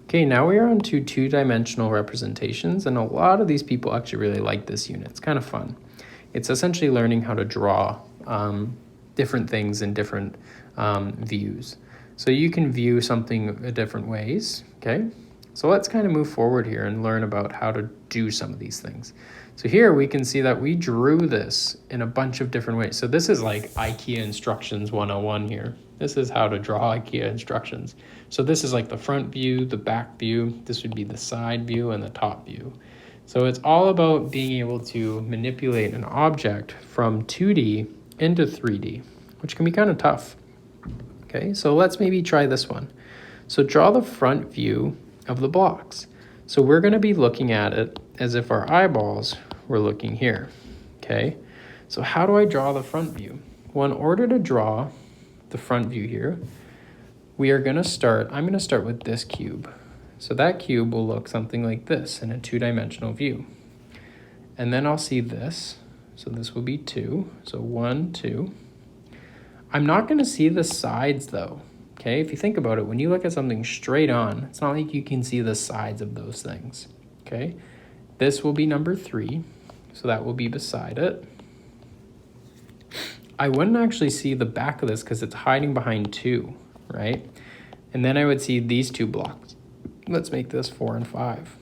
Okay, now we are on to two-dimensional representations, and a lot of these people actually really like this unit. It's kind of fun. It's essentially learning how to draw different things in different views. So you can view something different ways, okay? So let's kind of move forward here and learn about how to do some of these things. So here we can see that we drew this in a bunch of different ways. So this is like IKEA instructions 101 here. This is how to draw IKEA instructions. So this is like the front view, the back view, this would be the side view and the top view. So it's all about being able to manipulate an object from 2D into 3D, which can be kind of tough. Okay, so let's maybe try this one. So draw the front view of the blocks. So we're going to be looking at it as if our eyeballs were looking here. Okay, so how do I draw the front view? Well, in order to draw the front view here, I'm going to start with this cube. So that cube will look something like this in a two-dimensional view. And then I'll see this. So this will be 2. So 1, 2. I'm not going to see the sides though. Okay, if you think about it, when you look at something straight on, it's not like you can see the sides of those things. Okay, this will be number 3. So that will be beside it. I wouldn't actually see the back of this because it's hiding behind 2, right? And then I would see these 2 blocks. Let's make this 4 and 5.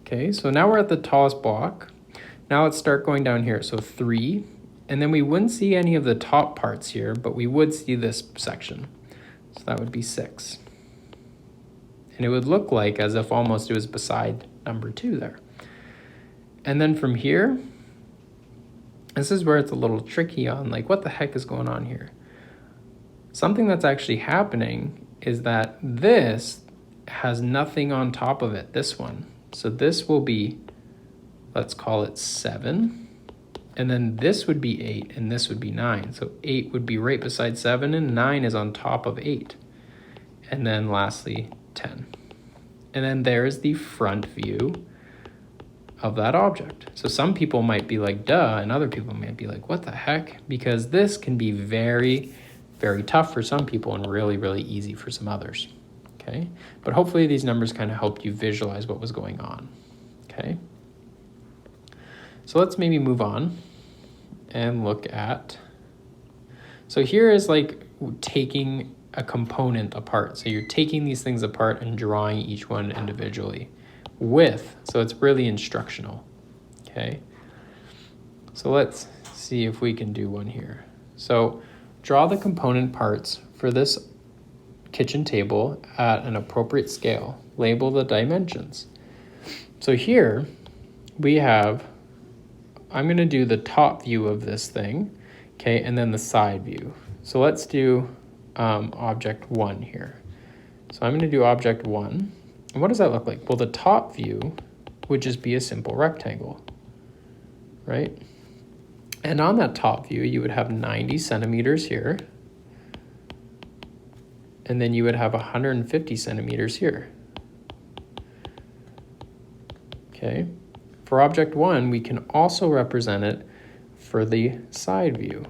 Okay, so now we're at the tallest block. Now let's start going down here. So 3, and then we wouldn't see any of the top parts here, but we would see this section. So that would be 6. And it would look like as if almost it was beside number 2 there. And then from here, this is where it's a little tricky on like, what the heck is going on here? Something that's actually happening is that this has nothing on top of it, this one. So this will be, let's call it 7. And then this would be 8 and this would be 9. So 8 would be right beside 7 and 9 is on top of 8. And then lastly, 10. And then there's the front view of that object. So some people might be like, duh, and other people might be like, what the heck? Because this can be very, very tough for some people and really, really easy for some others. Okay, but hopefully these numbers kind of helped you visualize what was going on. Okay, so let's maybe move on and look at, so here is like taking a component apart. So you're taking these things apart and drawing each one individually so it's really instructional. Okay, so let's see if we can do one here. So draw the component parts for this kitchen table at an appropriate scale. Label the dimensions. So here we have, I'm going to do the top view of this thing, okay, and then the side view. So let's do object 1 here. So I'm going to do object 1. And what does that look like? Well, the top view would just be a simple rectangle, right? And on that top view, you would have 90 centimeters here. And then you would have 150 centimeters here. Okay. For object 1, we can also represent it for the side view.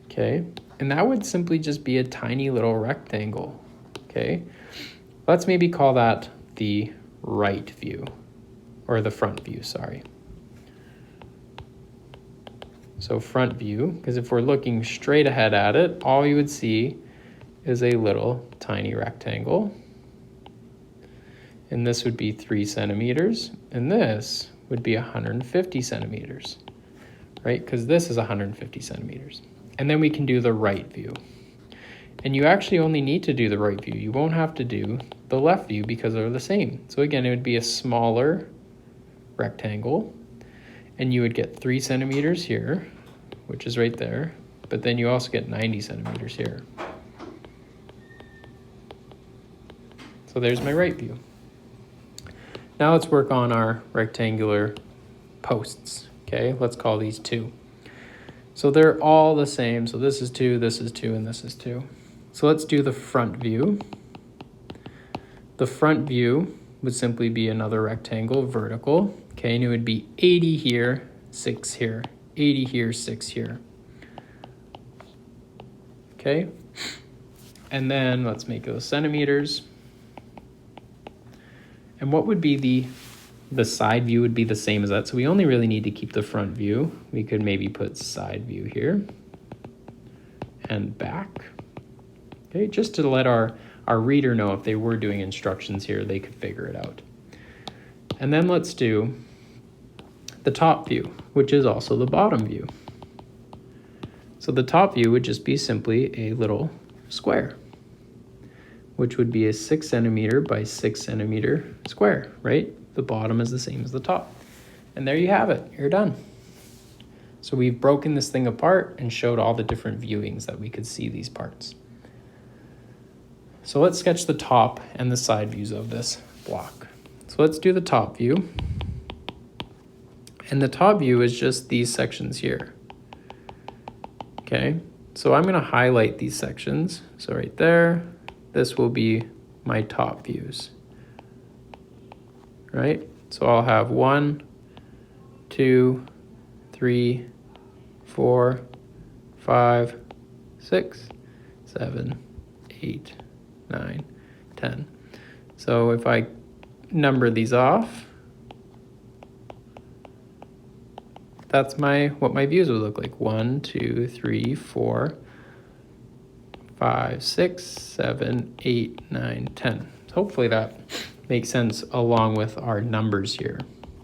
Okay. And that would simply just be a tiny little rectangle. Okay. Let's maybe call that the right view, or the front view, sorry. So front view, because if we're looking straight ahead at it, all you would see is a little tiny rectangle. And this would be 3 centimeters, and this would be 150 centimeters, right? Because this is 150 centimeters. And then we can do the right view. And you actually only need to do the right view. You won't have to do the left view because they're the same. So again, it would be a smaller rectangle, and you would get 3 centimeters here, which is right there, but then you also get 90 centimeters here. So there's my right view. Now let's work on our rectangular posts. Okay, let's call these 2. So they're all the same. So this is 2, and this is 2. So let's do the front view. The front view would simply be another rectangle, vertical. Okay, and it would be 80 here, 6 here, 80 here, 6 here. okay? And then let's make those centimeters. And what would be the side view would be the same as that. So we only really need to keep the front view. We could maybe put side view here and back. Okay, just to let our reader know if they were doing instructions here, they could figure it out. And then let's do the top view, which is also the bottom view. So the top view would just be simply a little square, which would be a 6 centimeter by 6 centimeter square, right? The bottom is the same as the top. And there you have it, you're done. So we've broken this thing apart and showed all the different viewings that we could see these parts. So let's sketch the top and the side views of this block. So let's do the top view. And the top view is just these sections here. Okay, so I'm gonna highlight these sections. So right there, this will be my top views, right? So I'll have 1, 2, 3, 4, 5, 6, 7, 8, 9, 10. So if I number these off, that's what my views would look like. 1, 2, 3, 4, 5, 6, 7, 8, 9, 10. So hopefully that makes sense along with our numbers here.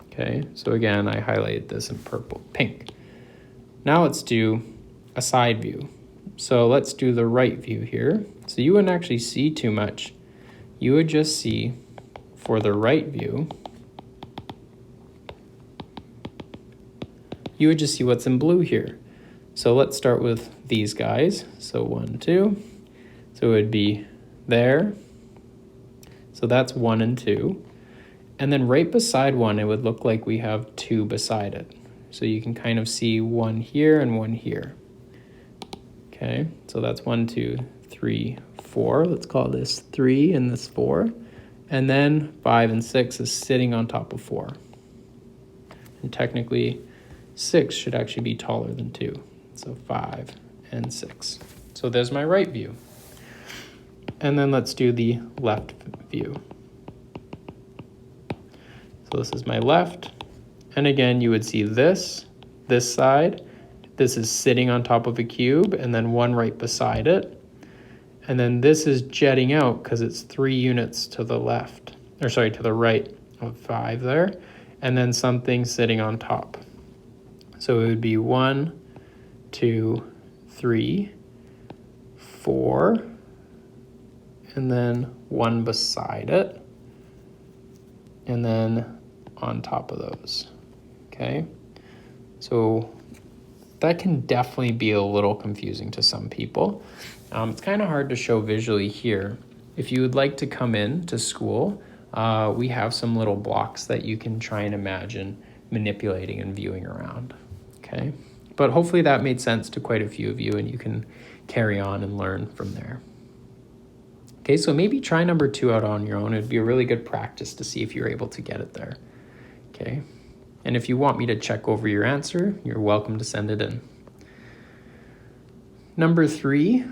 Okay, so again, I highlighted this in pink. Now let's do a side view. So let's do the right view here. So you wouldn't actually see too much. You would just see for the right view, you would just see what's in blue here. So let's start with these guys. So 1, 2. So it would be there. So that's 1 and 2. And then right beside 1, it would look like we have 2 beside it. So you can kind of see 1 here and 1 here. Okay, so that's 1, 2, 3, 4. Let's call this 3 and this 4. And then 5 and 6 is sitting on top of 4. And technically, 6 should actually be taller than 2. So 5 and 6. So there's my right view. And then let's do the left view. So this is my left. And again, you would see this side. This is sitting on top of a cube, and then 1 right beside it. And then this is jetting out because it's 3 units to the left, or sorry, to the right of 5 there. And then something sitting on top. So it would be 1, 2, 3, 4, and then 1 beside it, and then on top of those, okay? So that can definitely be a little confusing to some people. It's kind of hard to show visually here. If you would like to come in to school, we have some little blocks that you can try and imagine manipulating and viewing around, okay? But hopefully that made sense to quite a few of you and you can carry on and learn from there. Okay, so maybe try number 2 out on your own. It'd be a really good practice to see if you're able to get it there, okay? And if you want me to check over your answer, you're welcome to send it in. Number 3,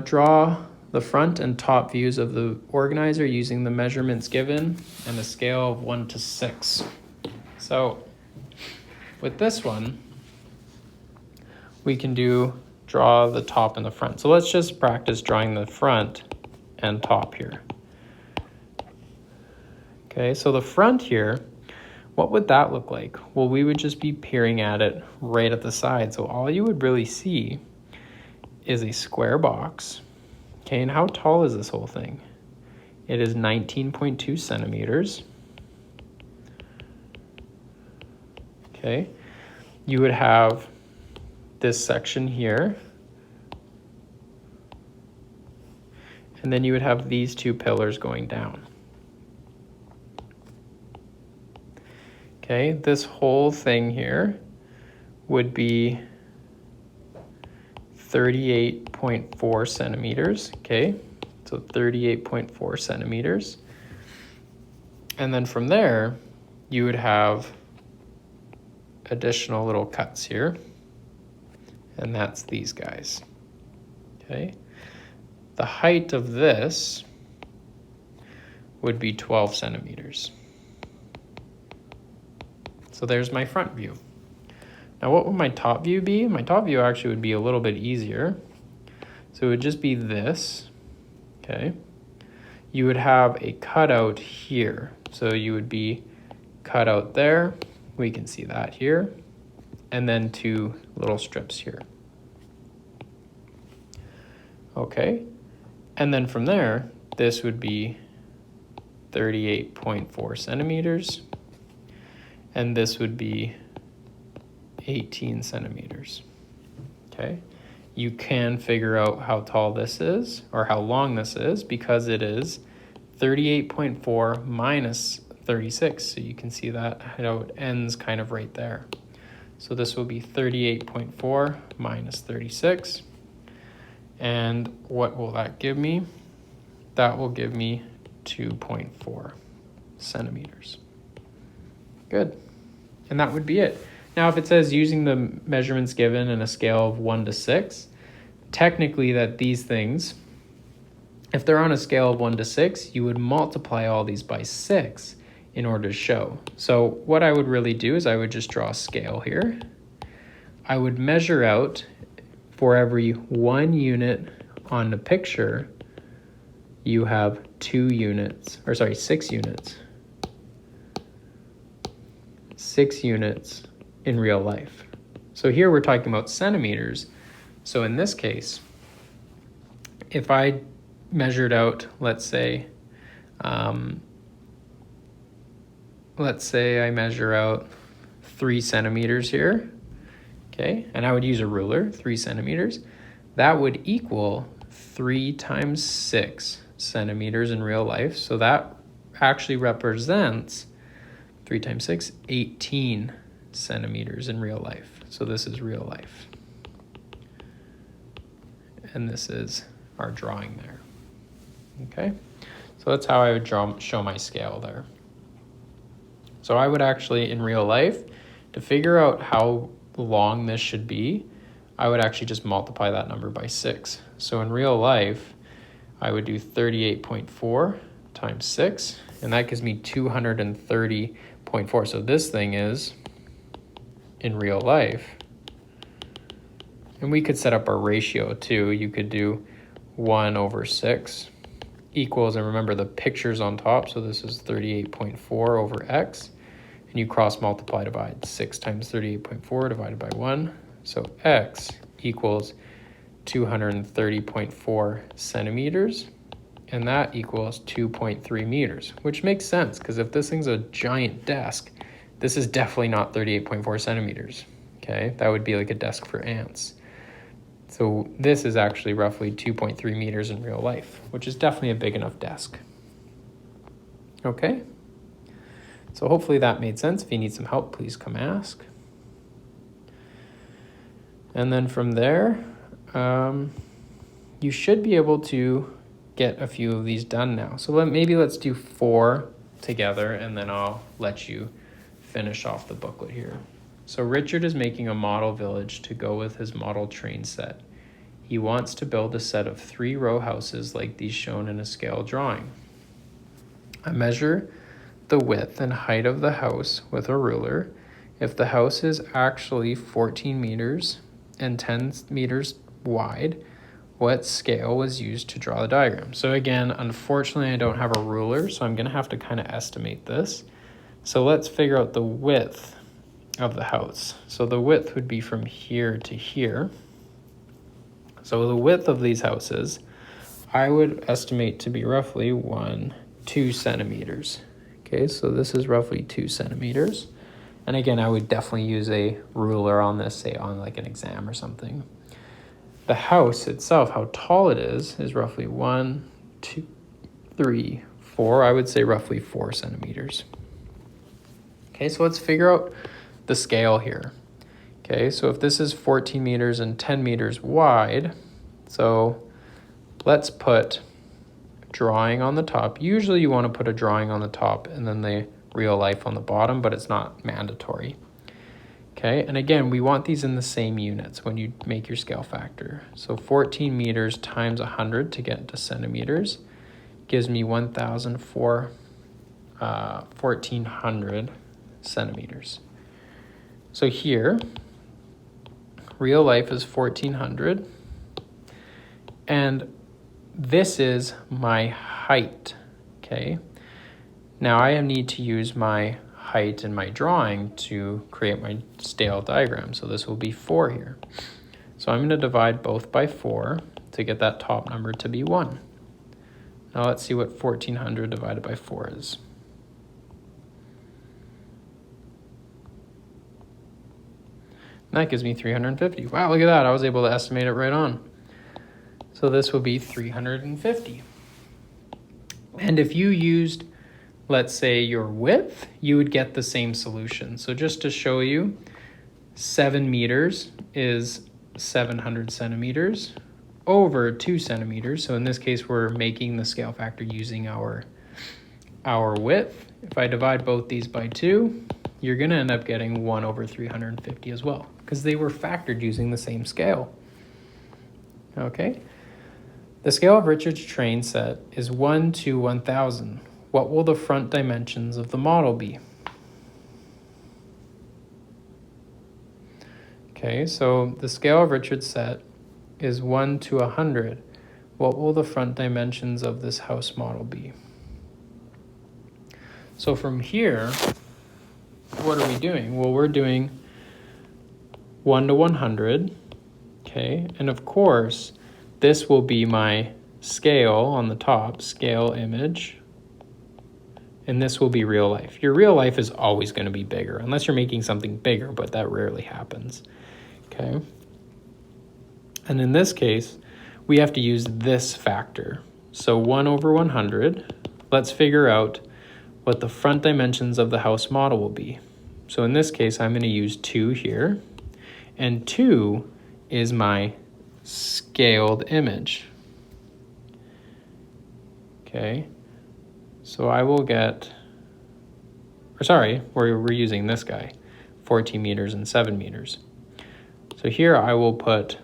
draw the front and top views of the organizer using the measurements given and a scale of 1 to 6. So with this one, we can draw the top and the front. So let's just practice drawing the front and top here. Okay, so the front here, what would that look like? Well, we would just be peering at it right at the side. So all you would really see is a square box. Okay, and how tall is this whole thing? It is 19.2 centimeters. Okay, you would have this section here. And then you would have these 2 pillars going down. Okay, this whole thing here would be 38.4 centimeters, okay? So 38.4 centimeters. And then from there, you would have additional little cuts here. And that's these guys, okay? the height of this would be 12 centimeters. So there's my front view. Now what would my top view be? My top view actually would be a little bit easier. So it would just be this, okay? You would have a cutout here. So you would be cut out there. We can see that here. And then 2 little strips here. Okay, and then from there, this would be 38.4 centimeters. And this would be 18 centimeters, okay? You can figure out how tall this is or how long this is because it is 38.4 minus 36. So you can see that how it ends kind of right there. So this will be 38.4 minus 36. And what will that give me? That will give me 2.4 centimeters. Good. And that would be it. Now, if it says using the measurements given in a scale of 1 to 6, technically that these things, if they're on a scale of 1 to 6, you would multiply all these by 6 in order to show. So what I would really do is I would just draw a scale here. I would measure out for every 1 unit on the picture, you have 6 units. 6 units in real life. So here we're talking about centimeters. So in this case, if I measured out, let's say I measure out 3 centimeters here, okay, and I would use a ruler, 3 centimeters, that would equal 3 times 6 centimeters in real life. So that actually represents 3 times 6, 18 centimeters in real life. So this is real life. And this is our drawing there. Okay, so that's how I would show my scale there. So I would actually, in real life, to figure out how long this should be, I would actually just multiply that number by 6. So in real life, I would do 38.4 times 6, and that gives me 230.4. So this thing is, in real life, and we could set up a ratio too. You could do 1 over 6 equals, and remember the picture's on top, so this is 38.4 over x, and you cross multiply, divide 6 times 38.4 divided by 1, so x equals 230.4 centimeters, and that equals 2.3 meters, which makes sense because if this thing's a giant desk, this is definitely not 38.4 centimeters, okay? That would be like a desk for ants. So this is actually roughly 2.3 meters in real life, which is definitely a big enough desk. Okay, so hopefully that made sense. If you need some help, please come ask. And then from there, you should be able to get a few of these done now. So maybe let's do 4 together, and then I'll let you finish off the booklet here. So Richard is making a model village to go with his model train set. He wants to build a set of 3-row houses like these shown in a scale drawing. I measure the width and height of the house with a ruler. If the house is actually 14 meters and 10 meters wide, what scale was used to draw the diagram? So again, unfortunately, I don't have a ruler, so I'm gonna have to kind of estimate this. So let's figure out the width of the house. So the width would be from here to here. So the width of these houses, I would estimate to be roughly 2 centimeters. Okay, so this is roughly 2 centimeters. And again, I would definitely use a ruler on this, say on like an exam or something. The house itself, how tall it is roughly 1, 2, 3, 4. I would say roughly 4 centimeters. Okay, so let's figure out the scale here. Okay, so if this is 14 meters and 10 meters wide, so let's put drawing on the top. Usually you want to put a drawing on the top and then the real life on the bottom, but it's not mandatory. Okay, and again, we want these in the same units when you make your scale factor. So 14 meters times 100 to get into centimeters gives me 1,400 centimeters. So here, real life is 1,400, and this is my height, okay? Now I need to use my height in my drawing to create my scale diagram. So this will be 4 here. So I'm going to divide both by 4 to get that top number to be 1. Now let's see what 1,400 divided by 4 is. And that gives me 350. Wow, look at that. I was able to estimate it right on. So this will be 350. And if you used, let's say, your width, you would get the same solution. So just to show you, 7 meters is 700 centimeters over 2 centimeters. So in this case, we're making the scale factor using our width. If I divide both these by 2, you're going to end up getting 1 over 350 as well, because they were factored using the same scale. Okay. The scale of Richard's train set is 1 to 1,000. What will the front dimensions of the model be? Okay, so the scale of Richard's set is 1 to 100. What will the front dimensions of this house model be? So from here, what are we doing? Well, we're doing 1 to 100, okay? And of course, this will be my scale on the top, scale image, and this will be real life. Your real life is always going to be bigger, unless you're making something bigger, but that rarely happens, okay? And in this case, we have to use this factor. So 1 over 100, let's figure out what the front dimensions of the house model will be. So in this case, I'm going to use 2 here, and 2 is my scaled image. Okay, so I will get, or sorry, we're using this guy, 14 meters and 7 meters. So here I will put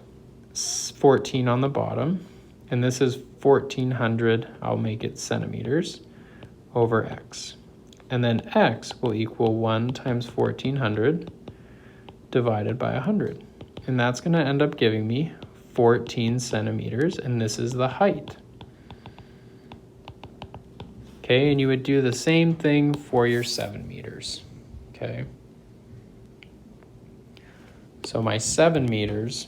14 on the bottom, and this is 1,400, I'll make it centimeters, over x. And then x will equal 1 times 1,400 divided by 100. And that's going to end up giving me 14 centimeters, and this is the height. Okay, and you would do the same thing for your 7 meters. Okay. So my 7 meters,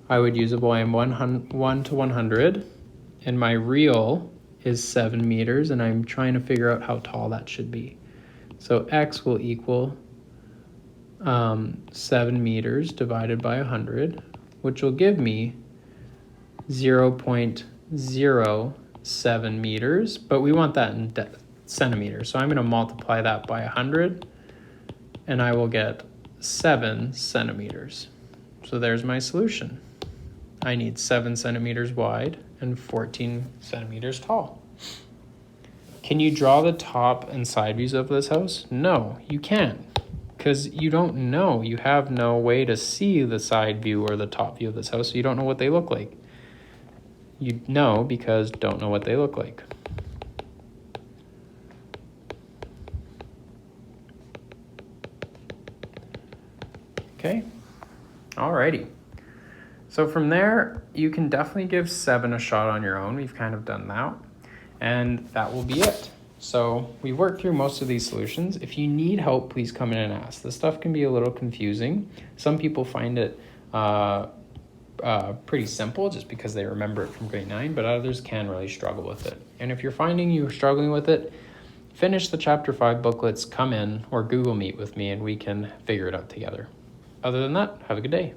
I would use a volume 1 to 100, and my real is 7 meters, and I'm trying to figure out how tall that should be. So x will equal 7 meters divided by 100, which will give me 0.07 meters, but we want that in centimeters. So I'm going to multiply that by 100, and I will get 7 centimeters. So there's my solution. I need 7 centimeters wide and 14 centimeters tall. Can you draw the top and side views of this house? No, you can't, because you don't know. You have no way to see the side view or the top view of this house, so you don't know what they look like. You know because don't know what they look like. Okay, alrighty. So from there, you can definitely give 7 a shot on your own. We've kind of done that. And that will be it. So we worked through most of these solutions. If you need help, please come in and ask. This stuff can be a little confusing. Some people find it pretty simple just because they remember it from grade 9, but others can really struggle with it. And if you're finding you're struggling with it, finish the chapter 5 booklets, come in or Google Meet with me, and we can figure it out together. Other than that, have a good day.